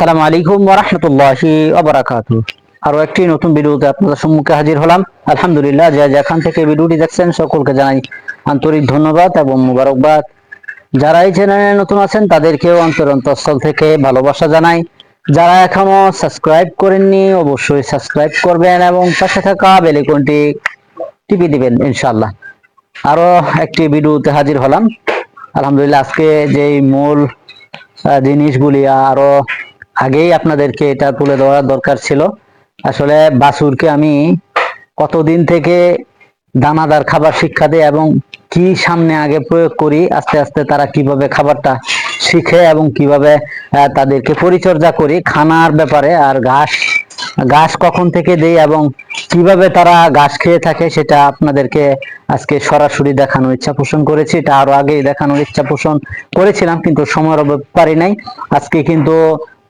আসসালামু আলাইকুম ওয়া রাহমাতুল্লাহি ওয়া বারাকাতুহু। আরো একটি নতুন ভিডিওতে আপনাদের সম্মুখে হাজির হলাম। আলহামদুলিল্লাহ, যে যেখান থেকে ভিডিওটি দেখছেন সকলকে জানাই আন্তরিক ধন্যবাদ এবং মোবারকবাদ। যারা এই চ্যানেলে নতুন আছেন তাদেরকেও অন্তরস্থল থেকে ভালোবাসা জানাই। যারা এখনো সাবস্ক্রাইব করেননি অবশ্যই সাবস্ক্রাইব করবেন এবং পাশে থাকা বেল আইকনটি টিপে দিবেন ইনশাআল্লাহ। আরো একটি ভিডিওতে হাজির হলাম। আলহামদুলিল্লাহ, আজকে যেই মূল জিনিসগুলি আরো আগেই আপনাদেরকে এটা তুলে ধরার দরকার ছিল। আসলে বাছুরকে আমি কতদিন থেকে দানাদার খাবার শিক্ষা দিই এবং কি সামনে আগে প্রয়োগ করি, আস্তে আস্তে তারা কিভাবে খাবারটা শিখে এবং কিভাবে তাদেরকে পরিচর্যা করি খানার ব্যাপারে, আর ঘাস ঘাস কখন থেকে দেই এবং কিভাবে তারা ঘাস খেয়ে থাকে সেটা আপনাদেরকে আজকে সরাসরি দেখানোর ইচ্ছা পোষণ করেছি। এটা আরো আগেই দেখানোর ইচ্ছা পোষণ করেছিলাম কিন্তু সময়ের অভাবে পারি নাই। আজকে কিন্তু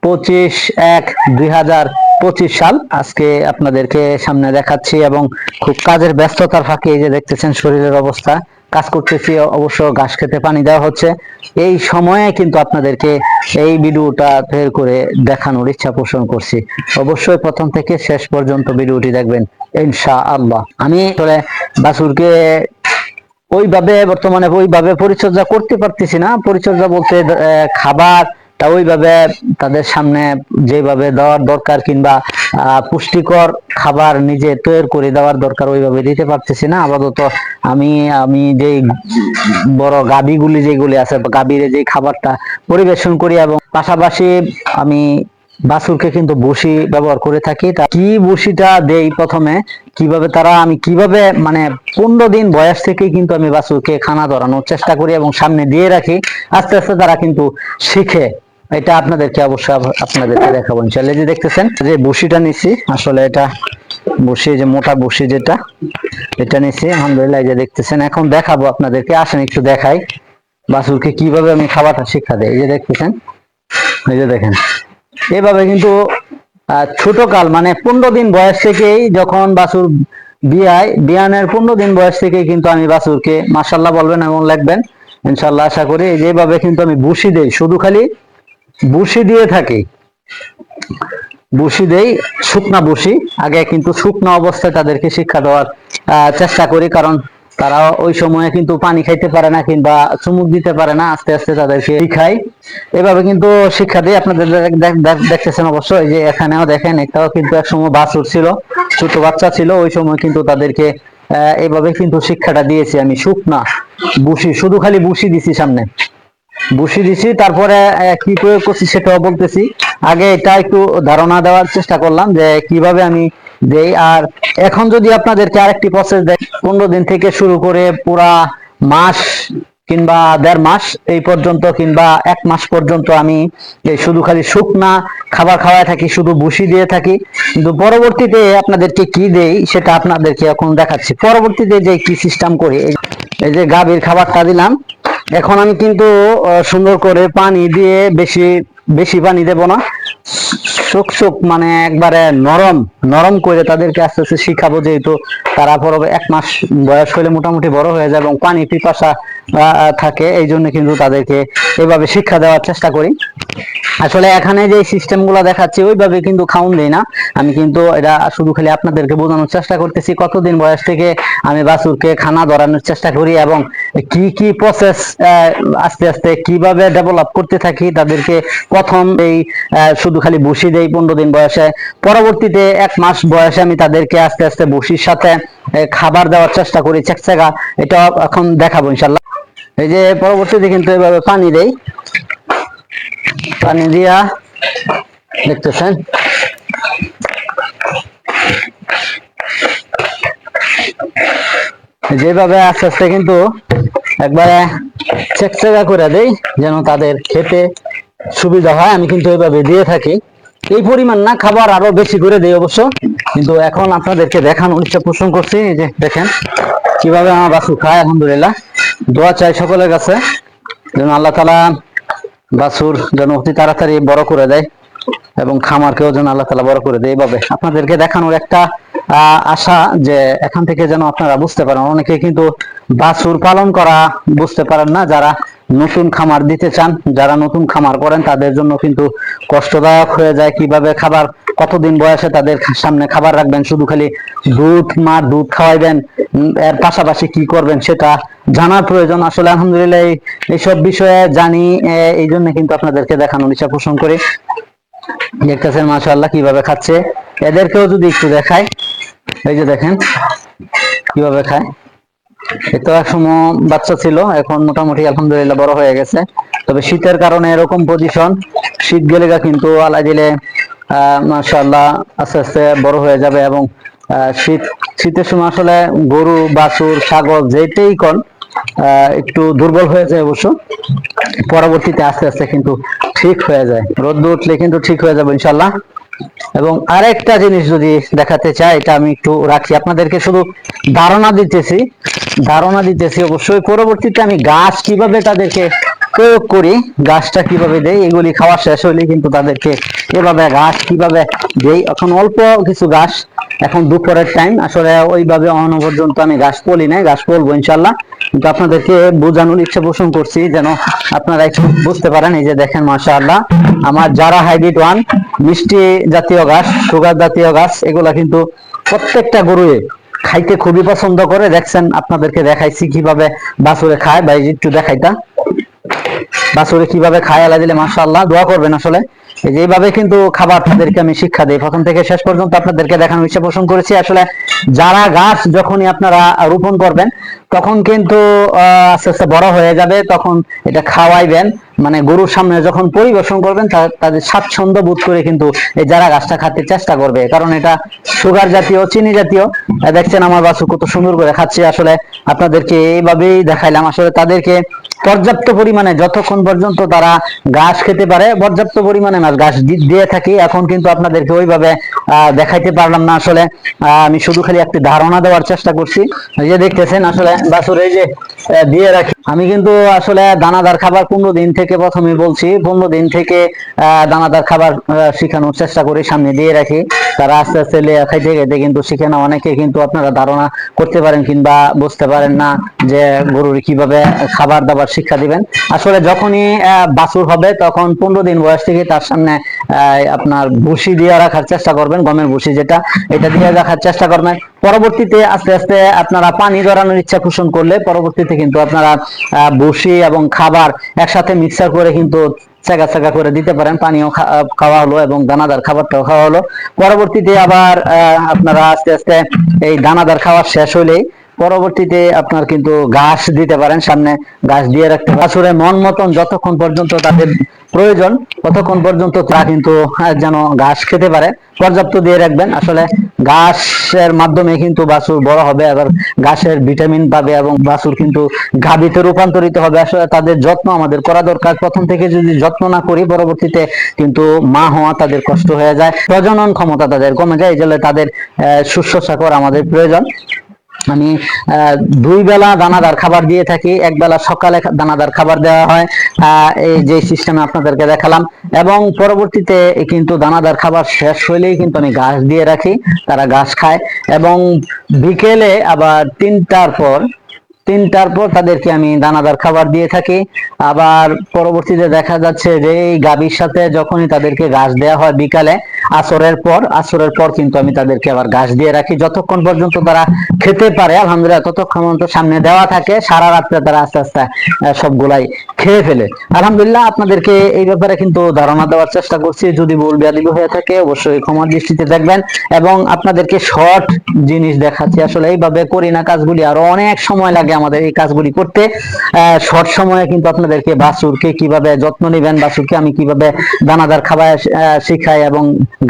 25/1/2025 সাল আজকে আপনাদেরকে সামনে দেখাচ্ছি এবং খুব কাজের ব্যস্ততার ফাঁকে এই যে দেখতেছেন শরীরের অবস্থা, কাজ করতেছি, অবশ্য ঘাস খেতে পানি দেওয়া হচ্ছে। এই সময়ে কিন্তু আপনাদেরকে এই ভিডিওটা বের করে দেখানোর ইচ্ছা পোষণ করছি। অবশ্যই প্রথম থেকে শেষ পর্যন্ত ভিডিওটি দেখবেন ইনশাআল্লাহ। আমি আসলে বাছুরকে ওইভাবে পরিচর্যা করতে পারতেছি না। পরিচর্যা বলতে খাবারটা ওইভাবে তাদের সামনে যেভাবে দেওয়ার দরকার কিংবা পুষ্টিকর খাবার নিজে তৈরি করে দেওয়ার দরকার ওইভাবে দিতে পারতেছি না আপাতত। আমি আমি যেই বড় গাভীগুলি যেগুলি আছে, গাভীর যে খাবারটা পরিবেশন করি এবং পাশাপাশি আমি বাছুরকে কিন্তু বসি ব্যবহার করে থাকি। তা কি বসিটা দেই প্রথমে, আমি কিভাবে মানে 15 দিন বয়স থেকেই কিন্তু আমি বাছুরকে খানা ধরানোর চেষ্টা করি এবং সামনে দিয়ে রাখি। আস্তে আস্তে তারা কিন্তু শিখে। এটা আপনাদেরকে দেখাবো ইনশাআল্লাহ। যে দেখতেছেন যে বসিটা নিছি, আসলে এটা বসি, যে মোটা বসি যেটা, এটা নিছি আলহামদুলিল্লাহ। এই যে দেখতেছেন, এখন দেখাবো আপনাদেরকে, আসেন একটু দেখাই বাছুরকে কিভাবে আমি খাবারটা শিক্ষা দেই। এই যে দেখতেছেন, এই যে দেখেন, এভাবে কিন্তু ছোট কাল মানে 15 দিন বয়স থেকেই, যখন বাছুর বিয়ানের 15 দিন বয়স থেকেই কিন্তু আমি বাছুরকে মাশাআল্লাহ বলবেন এবং লিখবেন ইনশাআল্লাহ আশা করি। যেভাবে কিন্তু আমি বসি দেই, শুধু খালি বসি দিয়ে থাকি, বসি দেই, শুকনা বসি। আগে কিন্তু শুকনা অবস্থায় তাদেরকে শিক্ষা দেওয়ার চেষ্টা করি, কারণ তারা ওই সময়ে কিন্তু পানি খাইতে পারে না কিংবা চুমুক দিতে পারে না। আস্তে আস্তে তাদেরকে শিখাই, এভাবে কিন্তু শিক্ষা দিই। আপনাদের দেখতেছেন অবশ্যই যে এখানেও দেখেন, একটাও কিন্তু একসময় বাছুর ছিল, ছোট বাচ্চা ছিল, ওই সময় কিন্তু তাদেরকে এইভাবে কিন্তু শিক্ষাটা দিয়েছি আমি। শুকনা বসি, শুধু খালি বসি দিছি, সামনে বসিয়ে দিছি। তারপরে কি প্রয়োগ করছি সেটাও বলতেছি। আগে এটা একটু ধারণা দেওয়ার চেষ্টা করলাম যে কিভাবে আমি দেই। আর এখন যদি আপনাদেরকে আরেকটি প্রসেস দেয়, 15 দিন থেকে শুরু করে পুরা মাস কিংবা 1.5 মাস এই পর্যন্ত কিংবা 1 মাস পর্যন্ত আমি শুধু খালি শুকনা খাবার খাওয়ায় থাকি, শুধু বসি দিয়ে থাকি। কিন্তু পরবর্তীতে আপনাদেরকে কি দেই সেটা আপনাদেরকে এখন দেখাচ্ছি। পরবর্তীতে যে কি সিস্টেম করি, এই যে গাভীর খাবারটা দিলাম, এখন আমি কিন্তু সুন্দর করে পানি দিয়ে, বেশি বেশি পানি দেব না, শুক মানে একবারে নরম নরম করে তাদেরকে আস্তে আস্তে শিখাবো। যেহেতু তারা 1 মাস বয়স হলে মোটামুটি বড় হয়ে যায় এবং পানি পিপাসা থাকে, এই জন্য কিন্তু তাদেরকে এভাবে শিক্ষা দেওয়ার চেষ্টা করি। আসলে এখানে যে সিস্টেম গুলা দেখাচ্ছি ওইভাবে কিন্তু খাওন দেই না আমি, কিন্তু এটা শুধু খালি আপনাদেরকে বোঝানোর চেষ্টা করতেছি কতদিন বয়স থেকে আমি বাছুরকে খানা ধরানোর চেষ্টা করি এবং কি কি প্রসেস আস্তে আস্তে কিভাবে ডেভেলপ করতে থাকি তাদেরকে। প্রথম এই শুধু খালি বসি দেই 15 দিন বয়সে, পরবর্তীতে 1 মাস বয়সে আমি তাদেরকে আস্তে আস্তে বসির সাথে খাবার দেওয়ার চেষ্টা করি, চেকচেকা। এটা এখন দেখাবো ইনশাল্লাহ। এই যে পরবর্তীতে কিন্তু এভাবে পানি দেই, পানি দিয়া দেখতেছেন যেভাবে আস্তে আস্তে কিন্তু একবারে চেকচেকা করে দেই যেন তাদের খেতে সুবিধা হয়। আমি কিন্তু এইভাবে দিয়ে থাকি, এই পরিমাণ না, খাবার আরো বেশি করে দেই অবশ্য, কিন্তু এখন আপনাদেরকে দেখানোর ইচ্ছা পোষণ করছি। এই যে দেখেন কিভাবে আমার বাছুর খায়। আলহামদুলিল্লাহ, দোয়া চাই সকলের কাছে যেন আল্লাহ তাআলা বাছুর যেন অতি তাড়াতাড়ি বড় করে দেয় এবং খামারকেও যেন আল্লাহ তাআলা বড় করে দেয়। এইভাবে আপনাদেরকে দেখানোর একটা আশা যে এখান থেকে যেন আপনারা বুঝতে পারেন। অনেকে কিন্তু বাছুর পালন করা বুঝতে পারেন না, যারা নতুন খামার দিতে চান, যারা নতুন খামার করেন তাদের জন্য কিন্তু কষ্টদায়ক হয়ে যায়। কিভাবে খাবার, কতদিন বয়সে তাদের সামনে খাবার রাখবেন, শুধু খালি দুধ, মার দুধ খাওয়াইবেন, এর পাশাপাশি কি করবেন সেটা জানার প্রয়োজন। আসলে আলহামদুলিল্লাহ এইসব বিষয়ে জানি, এই জন্য কিন্তু আপনাদেরকে দেখানোর ইচ্ছা পোষণ করি। দেখতেছেন মাশাআল্লাহ কিভাবে খাচ্ছে। এদেরকেও যদি একটু দেখাই, এই যে দেখেন কিভাবে খায়। তো এক সময় বাচ্চা ছিল, এখন মোটামুটি আলহামদুলিল্লাহ বড় হয়ে গেছে। তবে শীতের কারণে এরকম পজিশন, শীত গেলে কিন্তু আল্লাহ দিলে মাশাআল্লাহ আস্তে আস্তে বড় হয়ে যাবে। এবং শীতের সময় আসলে গরু, বাছুর, ছাগল যেটাই কোন একটু দুর্বল হয়ে যায়, অবশ্য পরবর্তীতে আস্তে আস্তে কিন্তু ঠিক হয়ে যায়। রোদ উঠলে কিন্তু ঠিক হয়ে যাবে ইনশাল্লাহ। এবং আরেকটা জিনিস যদি দেখাতে চাই, এটা আমি একটু রাখি, আপনাদেরকে শুধু ধারণা দিতেছি অবশ্যই। পরবর্তীতে আমি গাছ কিভাবে তাদেরকে প্রয়োগ করি, গাছটা কিভাবে দেই, এগুলি খাওয়া শেষ হইলে কিন্তু তাদেরকে এভাবে ঘাস কিভাবে দেই। এখন অল্প কিছু ঘাস, এখন দুপুরের টাইম, আসলে ওইভাবে অন্য পর্যন্ত আমি ঘাস পলি নাই, ঘাস পলবো ইনশাল্লাহ। কিন্তু আপনাদেরকে বোঝানোর ইচ্ছা পোষণ করছি যেন আপনারা একটু বুঝতে পারেন। এই যে দেখেন মাশাআল্লাহ, আমার যারা হাইব্রিড ওয়ান মিষ্টি জাতীয় ঘাস, সুগার জাতীয় ঘাস, এগুলা কিন্তু প্রত্যেকটা গরুয়ে খাইতে খুবই পছন্দ করে। দেখছেন, আপনাদেরকে দেখাইছি কিভাবে বাছুরে খায়, ভাই একটু দেখাইতা বাছুরে কিভাবে খায়। আল্লাহ দিলে মাশাআল্লাহ দোয়া করবেন। আসলে এই যে এইভাবে কিন্তু খাবার তাদেরকে আমি শিক্ষা দিই, প্রথম থেকে শেষ পর্যন্ত আপনাদেরকে দেখানোর ইচ্ছা পোষণ করেছি। আসলে যারা গাছ যখনই আপনারা রোপণ করবেন, তখন কিন্তু আস্তে আস্তে বড় হয়ে যাবে, তখন এটা খাওয়াইবেন, মানে গরুর সামনে যখন পরিবেশন করবেন তাদের স্বাচ্ছন্দ্য বোধ করে কিন্তু এই যারা গাছটা খাতে চেষ্টা করবে, কারণ এটা সুগার জাতীয়, চিনি জাতীয়। দেখছেন আমার বাছুর কত সুন্দর করে খাচ্ছে। আসলে আপনাদেরকে এইভাবেই দেখাইলাম। আসলে তাদেরকে পর্যাপ্ত পরিমাণে, যতক্ষণ পর্যন্ত তারা ঘাস খেতে পারে, পর্যাপ্ত পরিমাণে ঘাস দিয়ে থাকি। এখন কিন্তু আপনাদেরকে ওইভাবে দেখাইতে পারলাম না। আসলে আমি শুধু খালি একটি ধারণা দেওয়ার চেষ্টা করছি। এই যে দেখতেছেন আসলে বাছুর এই যে দিয়ে রাখি। আমি কিন্তু আসলে দানাদার খাবার 15 দিন থেকে, প্রথমে বলছি 15 দিন থেকে দানাদার খাবার শিখানোর চেষ্টা করি, সামনে দিয়ে রাখি। তারা আস্তে আস্তে খাইতে খাইতে কিন্তু শিখে না। অনেকে কিন্তু আপনারা ধারণা করতে পারেন কিংবা বুঝতে পারেন না যে গরুর কিভাবে খাবার দাবার শিক্ষা দিবেন। আসলে যখনই বাছুর হবে, তখন 15 দিন বয়স থেকে তার সামনে আপনার ভুসি দিয়ে রাখার চেষ্টা করবেন, গমের ভুসি যেটা, এটা দিয়ে রাখার চেষ্টা করবেন। পরবর্তীতে আস্তে আস্তে আপনারা পানি ধরানোর ইচ্ছা পোষণ করলে পরবর্তীতে কিন্তু আপনারা ভুসি এবং খাবার একসাথে মিক্সার করে কিন্তু চাকা চাকা করে দিতে পারেন। পানিও খাওয়া হলো এবং দানাদার খাবারটাও খাওয়া হলো। পরবর্তীতে আবার আপনারা আস্তে আস্তে এই দানাদার খাওয়া শেষ হলেই পরবর্তীতে আপনার কিন্তু ঘাস দিতে পারেন, সামনে ঘাস দিয়ে রাখতে পারেন। আসলে মন মতন যতক্ষণ পর্যন্ত তাদের প্রয়োজন ততক্ষণ পর্যন্ত তারা কিন্তু যেন ঘাস খেতে পারে, পর্যাপ্ত দিয়ে রাখবেন। আসলে ঘাসের মাধ্যমে কিন্তু বাছুর বড় হবে, আবার ঘাসের ভিটামিন পাবে এবং বাছুর কিন্তু গাভীতে রূপান্তরিত হবে। আসলে তাদের যত্ন আমাদের করা দরকার। প্রথম থেকে যদি যত্ন না করি, পরবর্তীতে কিন্তু মা হওয়া তাদের কষ্ট হয়ে যায়, প্রজনন ক্ষমতা তাদের কমে যায়। এই জন্য তাদের শুশ্রূষা করা আমাদের প্রয়োজন। আমি 2 বেলা দানাদার খাবার দিয়ে থাকি, এক বেলা সকালে দানাদার খাবার দেওয়া হয়, এই যে সিস্টেমে আপনাদেরকে দেখালাম। এবং পরবর্তীতে কিন্তু দানাদার খাবার শেষ হইলেই কিন্তু আমি ঘাস দিয়ে রাখি, তারা ঘাস খায়। এবং বিকেলে আবার 3টার পর তাদেরকে আমি দানাদার খাবার দিয়ে থাকি। আবার পরবর্তীতে দেখা যাচ্ছে যে এই গাভীর সাথে যখনই তাদেরকে ঘাস দেওয়া হয় বিকালে, আসরের পর কিন্তু আমি তাদেরকে আবার ঘাস দিয়ে রাখি, যতক্ষণ পর্যন্ত তারা খেতে পারে। আলহামদুলিল্লাহ ততক্ষণ পর্যন্ত সামনে দেওয়া থাকে, সারা রাত্রে তারা আস্তে আস্তে সবগুলাই খেয়ে ফেলে। আলহামদুলিল্লাহ আপনাদেরকে এই ব্যাপারে কিন্তু ধারণা দেওয়ার চেষ্টা করছি। যদি ভুল বেয়াদবি হয়ে থাকে অবশ্যই ক্ষমার দৃষ্টিতে দেখবেন। এবং আপনাদেরকে শর্ট জিনিস দেখাচ্ছি, আসলে এইভাবে করি না কাজগুলি, আরো অনেক সময় লাগে আমাদের এই কাজগুলি করতে। শর্ট সময়ে কিন্তু আপনাদেরকে বাছুরকে কিভাবে যত্ন নেবেন, বাছুরকে আমি কিভাবে দানাদার খাবার শিখাই এবং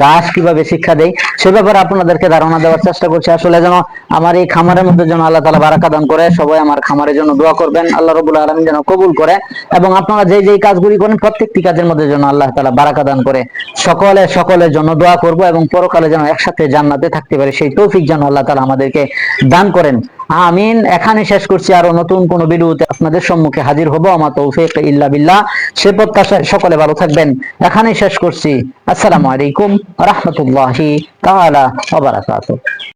ঘাস কিভাবে শিক্ষা দেই, সে ব্যাপারে আপনাদেরকে ধারণা দেওয়ার চেষ্টা করছি। আসলে যেন আমার এই খামারের মধ্যে যেন আল্লাহ তাআলা বারাকা দান করে। সবাই আমার খামারের জন্য দোয়া করবেন, আল্লাহ রাব্বুল আলামিন যেন কবুল করে। এবং আপনারা যেই কাজগুলি করেন প্রত্যেকটি কাজের মধ্যে যেন আল্লাহ তাআলা বারাকা দান করে। সকলের জন্য দোয়া করব এবং পরকালে যেন একসাথে জান্নাতে থাকতে পারি, সেই তৌফিক যেন আল্লাহ তাআলা আমাদেরকে দান করেন। আমিন। এখানে শেষ করছি, আরো নতুন কোন ভিডিওতে আপনাদের সম্মুখে হাজির হব। আমার তৌফিক ইল্লা বিল্লাহ, সে প্রত্যাশায় সকলে ভালো থাকবেন। এখানেই শেষ করছি। আসসালামু আলাইকুম ওয়া রাহমাতুল্লাহি তাআলা ওয়া বারাকাতুহু।